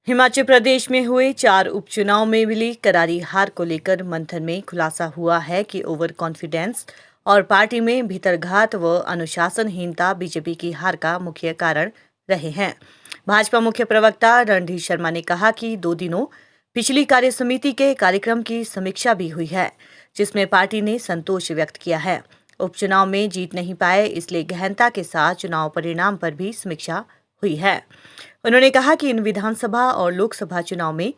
हिमाचल प्रदेश में हुए 4 उपचुनाव में मिली करारी हार को लेकर मंथन में खुलासा हुआ है कि ओवर कॉन्फिडेंस और पार्टी में भीतरघात व अनुशासनहीनता बीजेपी की हार का मुख्य कारण रहे हैं। भाजपा मुख्य प्रवक्ता रणधीर शर्मा ने कहा कि 2 दिनों पिछली कार्य समिति के कार्यक्रम की समीक्षा भी हुई है, जिसमें पार्टी ने संतोष व्यक्त किया है। उपचुनाव में जीत नहीं पाए, इसलिए गहनता के साथ चुनाव परिणाम पर भी समीक्षा हुई है। उन्होंने कहा कि इन विधानसभा और लोकसभा चुनाव में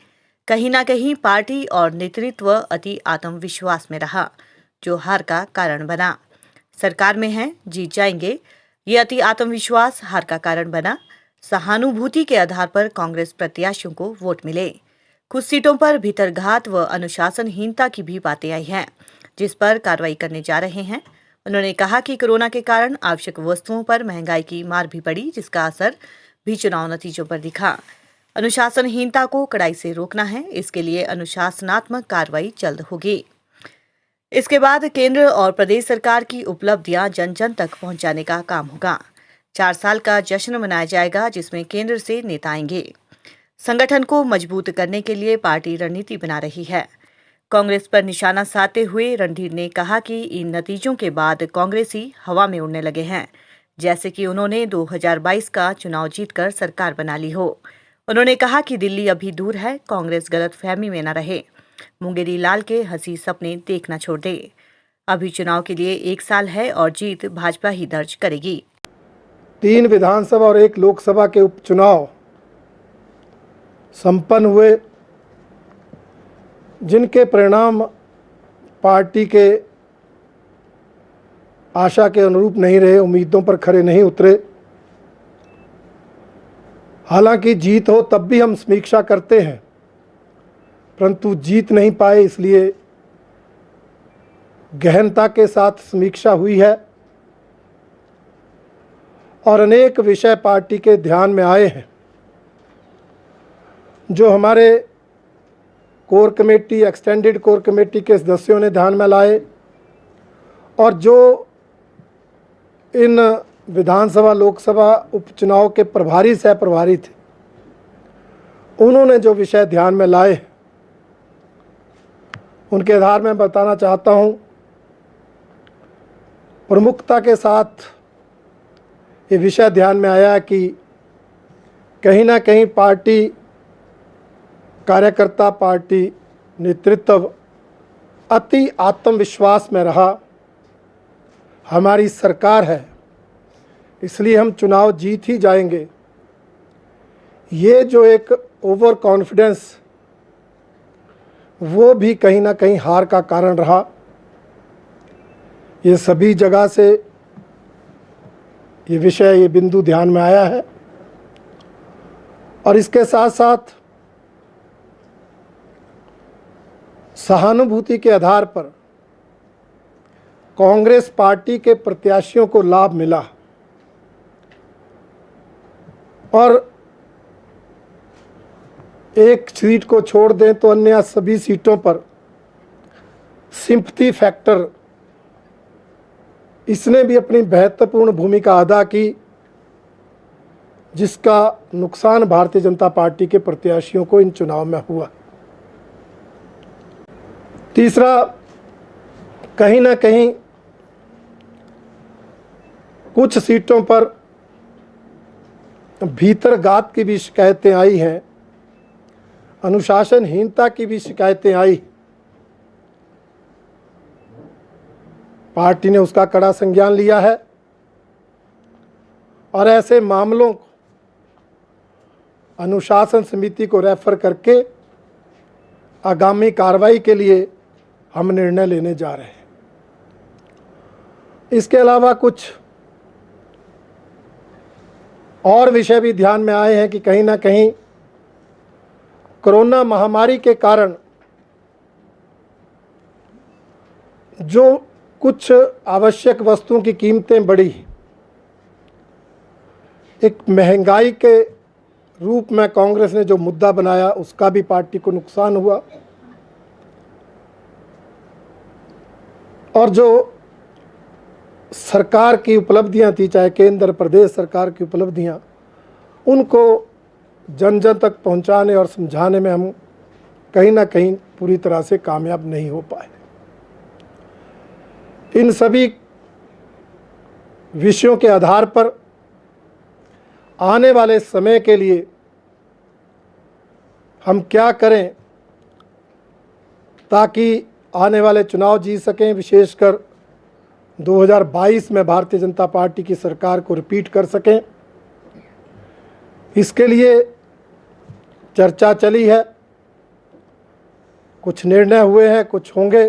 कहीं न कहीं पार्टी और नेतृत्व अति आत्मविश्वास में रहा, जो हार का कारण बना। सरकार में हैं, जीत जाएंगे, ये अति आत्मविश्वास हार का कारण बना। सहानुभूति के आधार पर कांग्रेस प्रत्याशियों को वोट मिले। कुछ सीटों पर भीतरघात व अनुशासनहीनता की भी बातें आई हैं, जिस पर कार्रवाई करने जा रहे हैं। उन्होंने कहा कि कोरोना के कारण आवश्यक वस्तुओं पर महंगाई की मार भी पड़ी, जिसका असर भी चुनाव नतीजों पर दिखा। अनुशासनहीनता को कड़ाई से रोकना है, इसके लिए अनुशासनात्मक कार्रवाई जल्द होगी। इसके बाद केंद्र और प्रदेश सरकार की उपलब्धियां जन जन तक पहुंचाने का काम होगा। 4 साल का जश्न मनाया जाएगा, जिसमें केंद्र से नेता आएंगे। संगठन को मजबूत करने के लिए पार्टी रणनीति बना रही है। कांग्रेस पर निशाना साधते हुए रणधीर ने कहा कि इन नतीजों के बाद कांग्रेसी हवा में उड़ने लगे हैं, जैसे कि उन्होंने 2022 का चुनाव जीतकर सरकार बना ली हो। उन्होंने कहा कि दिल्ली अभी दूर है, कांग्रेस गलतफहमी में न रहे, मुंगेरी लाल के हंसी सपने देखना छोड़ दे। अभी चुनाव के लिए 1 साल है और जीत भाजपा ही दर्ज करेगी। 3 विधानसभा और 1 लोकसभा के उपचुनाव संपन्न हुए, जिनके परिणाम पार्टी के आशा के अनुरूप नहीं रहे, उम्मीदों पर खरे नहीं उतरे। हालांकि जीत हो तब भी हम समीक्षा करते हैं, परंतु जीत नहीं पाए, इसलिए गहनता के साथ समीक्षा हुई है और अनेक विषय पार्टी के ध्यान में आए हैं, जो हमारे core committee, extended core committee के सदस्यों ने ध्यान में लाए और जो इन विधानसभा लोकसभा उपचुनाव के प्रभारी सह प्रभारी थे, उन्होंने जो विषय ध्यान में लाए, उनके आधार में बताना चाहता हूं। प्रमुखता के साथ ये विषय ध्यान में आया कि कहीं ना कहीं पार्टी कार्यकर्ता, पार्टी नेतृत्व अति आत्मविश्वास में रहा। हमारी सरकार है, इसलिए हम चुनाव जीत ही जाएंगे। ये जो एक ओवर कॉन्फिडेंस, वो भी कहीं ना कहीं हार का कारण रहा। ये सभी जगह से ये विषय, ये बिंदु ध्यान में आया है और इसके साथ साथ सहानुभूति के आधार पर कांग्रेस पार्टी के प्रत्याशियों को लाभ मिला और एक सीट को छोड़ दें तो अन्य सभी सीटों पर सिंपैथी फैक्टर, इसने भी अपनी महत्वपूर्ण भूमिका अदा की, जिसका नुकसान भारतीय जनता पार्टी के प्रत्याशियों को इन चुनाव में हुआ। तीसरा, कहीं ना कहीं कुछ सीटों पर भीतरघात की भी शिकायतें आई हैं, अनुशासनहीनता की भी शिकायतें आई। पार्टी ने उसका कड़ा संज्ञान लिया है और ऐसे मामलों को अनुशासन समिति को रेफर करके आगामी कार्रवाई के लिए हम निर्णय लेने जा रहे हैं। इसके अलावा कुछ और विषय भी ध्यान में आए हैं कि कहीं ना कहीं कोरोना महामारी के कारण जो कुछ आवश्यक वस्तुओं की कीमतें बढ़ी, एक महंगाई के रूप में कांग्रेस ने जो मुद्दा बनाया, उसका भी पार्टी को नुकसान हुआ और जो सरकार की उपलब्धियां थी, चाहे केंद्र प्रदेश सरकार की उपलब्धियां, उनको जन जन तक पहुंचाने और समझाने में हम कहीं ना कहीं पूरी तरह से कामयाब नहीं हो पाए। इन सभी विषयों के आधार पर आने वाले समय के लिए हम क्या करें ताकि आने वाले चुनाव जीत सकें, विशेषकर 2022 में भारतीय जनता पार्टी की सरकार को रिपीट कर सकें। इसके लिए चर्चा चली है, कुछ निर्णय हुए हैं, कुछ होंगे।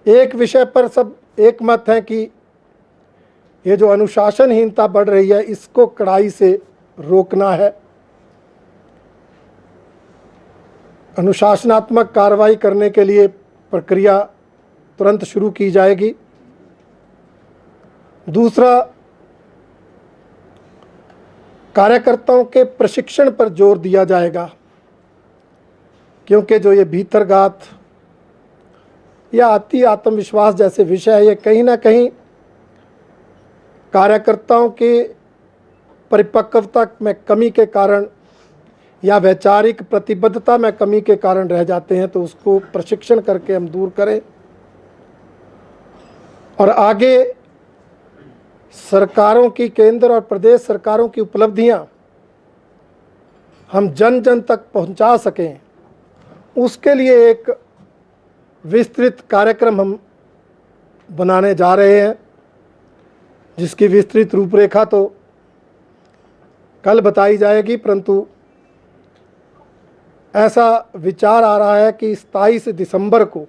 एक विषय पर सब एक मत है कि ये जो अनुशासनहीनता बढ़ रही है इसको कड़ाई से रोकना है। अनुशासनात्मक कार्रवाई करने के लिए प्रक्रिया तुरंत शुरू की जाएगी। दूसरा, कार्यकर्ताओं के प्रशिक्षण पर जोर दिया जाएगा, क्योंकि जो ये भीतरघात या अति आत्मविश्वास जैसे विषय है, ये कहीं ना कहीं कार्यकर्ताओं के परिपक्वता में कमी के कारण या वैचारिक प्रतिबद्धता में कमी के कारण रह जाते हैं। तो उसको प्रशिक्षण करके हम दूर करें और आगे सरकारों की, केंद्र और प्रदेश सरकारों की उपलब्धियां हम जन जन तक पहुंचा सकें, उसके लिए एक विस्तृत कार्यक्रम हम बनाने जा रहे हैं, जिसकी विस्तृत रूपरेखा तो कल बताई जाएगी। परंतु ऐसा विचार आ रहा है कि 27 दिसंबर को,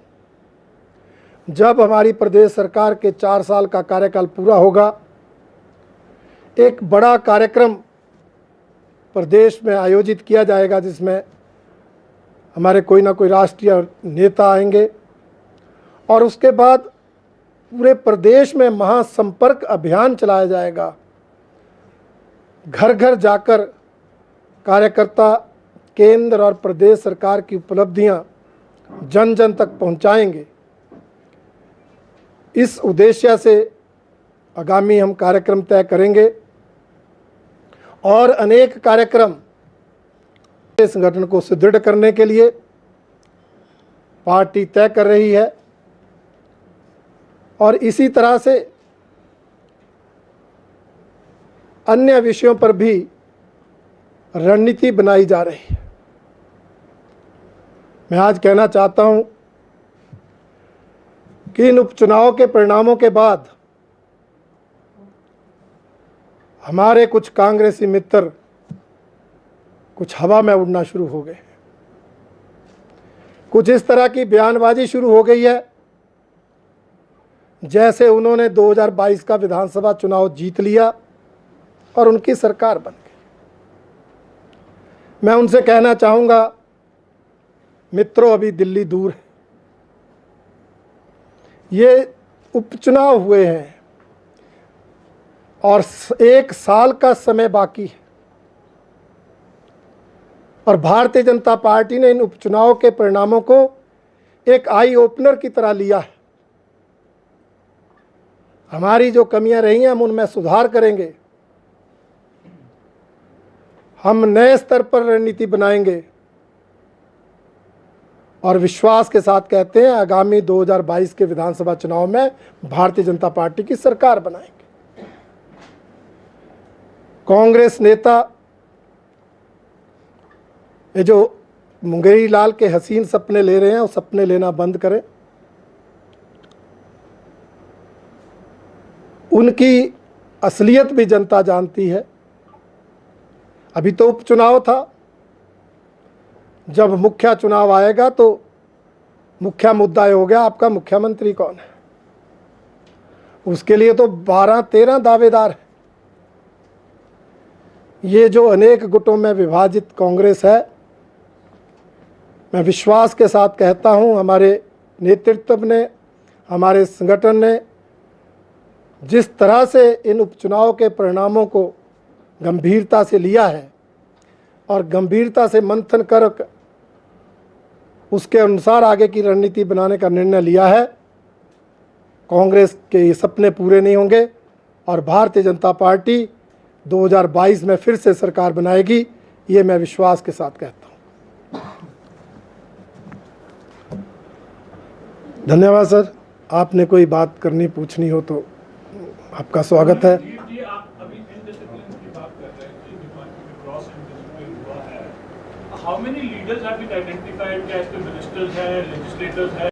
जब हमारी प्रदेश सरकार के 4 साल का कार्यकाल पूरा होगा, एक बड़ा कार्यक्रम प्रदेश में आयोजित किया जाएगा, जिसमें हमारे कोई ना कोई राष्ट्रीय नेता आएंगे और उसके बाद पूरे प्रदेश में महासंपर्क अभियान चलाया जाएगा। घर घर जाकर कार्यकर्ता केंद्र और प्रदेश सरकार की उपलब्धियां जन जन तक पहुंचाएंगे। इस उद्देश्य से आगामी हम कार्यक्रम तय करेंगे और अनेक कार्यक्रम संगठन को सुदृढ़ करने के लिए पार्टी तय कर रही है और इसी तरह से अन्य विषयों पर भी रणनीति बनाई जा रही है। मैं आज कहना चाहता हूं कि इन उपचुनाव के परिणामों के बाद हमारे कुछ कांग्रेसी मित्र कुछ हवा में उड़ना शुरू हो गए। कुछ इस तरह की बयानबाजी शुरू हो गई है जैसे उन्होंने 2022 का विधानसभा चुनाव जीत लिया और उनकी सरकार बन गई। मैं उनसे कहना चाहूँगा, मित्रों, अभी दिल्ली दूर है। ये उपचुनाव हुए हैं और 1 साल का समय बाकी है और भारतीय जनता पार्टी ने इन उपचुनाव के परिणामों को एक आई ओपनर की तरह लिया है। हमारी जो कमियां रही हैं हम उनमें सुधार करेंगे। हम नए स्तर पर रणनीति बनाएंगे और विश्वास के साथ कहते हैं, आगामी 2022 के विधानसभा चुनाव में भारतीय जनता पार्टी की सरकार बनाएंगे। कांग्रेस नेता ये जो मुंगेरी लाल के हसीन सपने ले रहे हैं, वो सपने लेना बंद करें। उनकी असलियत भी जनता जानती है। अभी तो उपचुनाव था, जब मुख्य चुनाव आएगा तो मुख्य मुद्दा ये हो गया, आपका मुख्यमंत्री कौन है। उसके लिए तो 12-13 दावेदार हैं। ये जो अनेक गुटों में विभाजित कांग्रेस है, मैं विश्वास के साथ कहता हूं, हमारे नेतृत्व ने, हमारे संगठन ने जिस तरह से इन उपचुनाव के परिणामों को गंभीरता से लिया है और गंभीरता से मंथन कर उसके अनुसार आगे की रणनीति बनाने का निर्णय लिया है, कांग्रेस के ये सपने पूरे नहीं होंगे और भारतीय जनता पार्टी 2022 में फिर से सरकार बनाएगी, ये मैं विश्वास के साथ कहता हूँ। धन्यवाद सर। आपने कोई बात करनी पूछनी हो तो आपका स्वागत है। जी, आप अभी इनडिसिप्लिन की बात कर रहे थे, जो पार्टी में क्रॉस इनडिसिप्लिन हुआ है। How many leaders have been identified? क्या इसमें मिनिस्टर्स हैं, लेजिस्लेटर्स हैं?